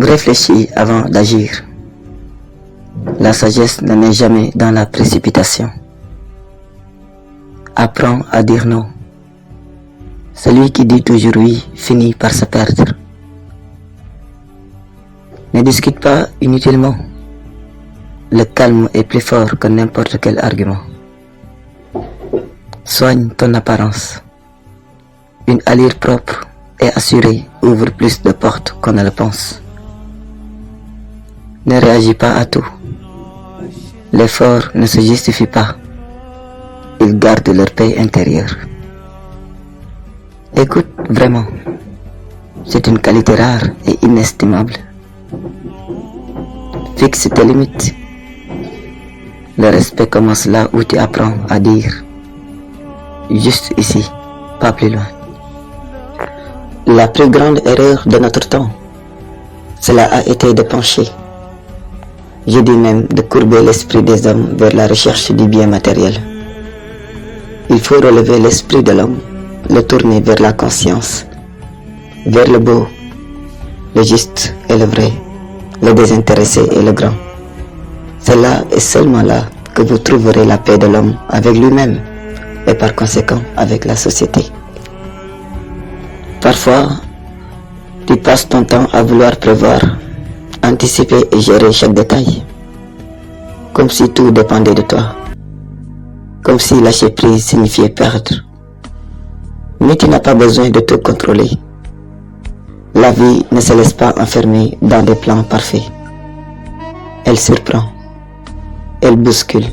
Réfléchis avant d'agir. La sagesse ne naît jamais dans la précipitation. Apprends à dire non. Celui qui dit toujours oui finit par se perdre. Ne discute pas inutilement. Le calme est plus fort que n'importe quel argument. Soigne ton apparence. Une allure propre et assurée ouvre plus de portes qu'on ne le pense. Ne réagis pas à tout. L'effort ne se justifie pas. Ils gardent leur paix intérieure. Écoute vraiment. C'est une qualité rare et inestimable. Fixe tes limites. Le respect commence là où tu apprends à dire juste ici, pas plus loin. La plus grande erreur de notre temps, cela a été de pencher, je dis même de courber l'esprit des hommes vers la recherche du bien matériel. Il faut relever l'esprit de l'homme, le tourner vers la conscience, vers le beau, le juste et le vrai, le désintéressé et le grand. C'est là et seulement là que vous trouverez la paix de l'homme avec lui-même et par conséquent avec la société. Parfois, tu passes ton temps à vouloir prévoir, anticiper et gérer chaque détail, comme si tout dépendait de toi, comme si lâcher prise signifiait perdre. Mais tu n'as pas besoin de tout contrôler. La vie ne se laisse pas enfermer dans des plans parfaits. Elle surprend, elle bouscule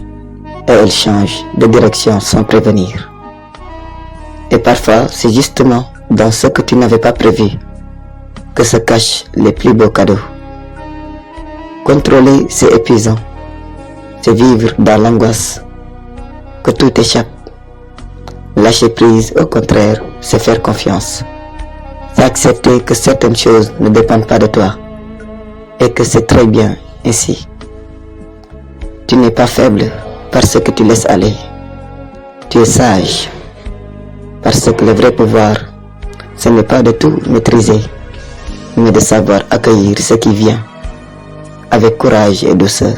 et elle change de direction sans prévenir. Et parfois, c'est justement dans ce que tu n'avais pas prévu que se cachent les plus beaux cadeaux. Contrôler, c'est épuisant. C'est vivre dans l'angoisse, que tout échappe. Lâcher prise, au contraire, c'est faire confiance. C'est accepter que certaines choses ne dépendent pas de toi et que c'est très bien ainsi. Tu n'es pas faible parce que tu laisses aller. Tu es sage parce que le vrai pouvoir, ce n'est pas de tout maîtriser, mais de savoir accueillir ce qui vient avec courage et douceur.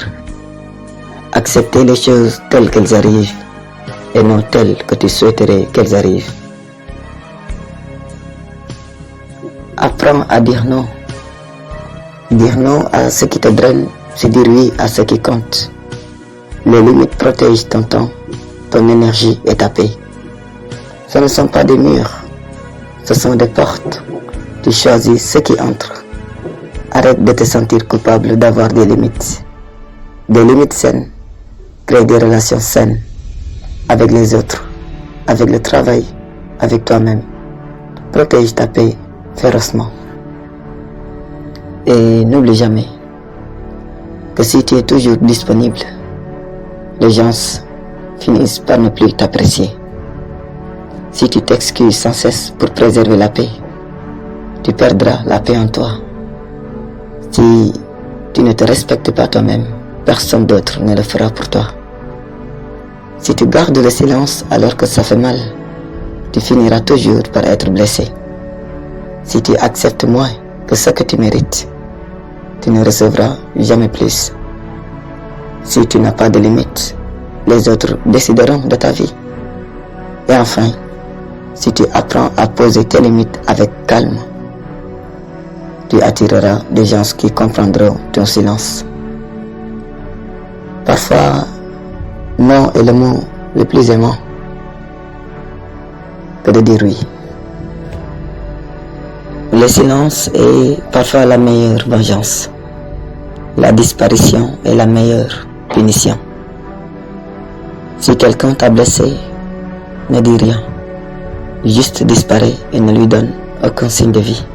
Accepter les choses telles qu'elles arrivent et non telles que tu souhaiterais qu'elles arrivent. Apprends à dire non. Dire non à ce qui te draine, c'est dire oui à ce qui compte. Les limites protègent ton temps, ton énergie et ta paix. Ce ne sont pas des murs, ce sont des portes. Tu choisis ce qui entre. Arrête de te sentir coupable d'avoir des limites. Des limites saines. Crée des relations saines avec les autres, avec le travail, avec toi-même. Protège ta paix férocement. Et n'oublie jamais que si tu es toujours disponible, les gens finissent par ne plus t'apprécier. Si tu t'excuses sans cesse pour préserver la paix, tu perdras la paix en toi. Si tu ne te respectes pas toi-même, personne d'autre ne le fera pour toi. Si tu gardes le silence alors que ça fait mal, tu finiras toujours par être blessé. Si tu acceptes moins que ce que tu mérites, tu ne recevras jamais plus. Si tu n'as pas de limites, les autres décideront de ta vie. Et enfin, si tu apprends à poser tes limites avec calme, tu attireras des gens qui comprendront ton silence. Parfois, non est le mot le plus aimant que de dire oui. Le silence est parfois la meilleure vengeance. La disparition est la meilleure punition. Si quelqu'un t'a blessé, ne dis rien. Juste disparaît et ne lui donne aucun signe de vie.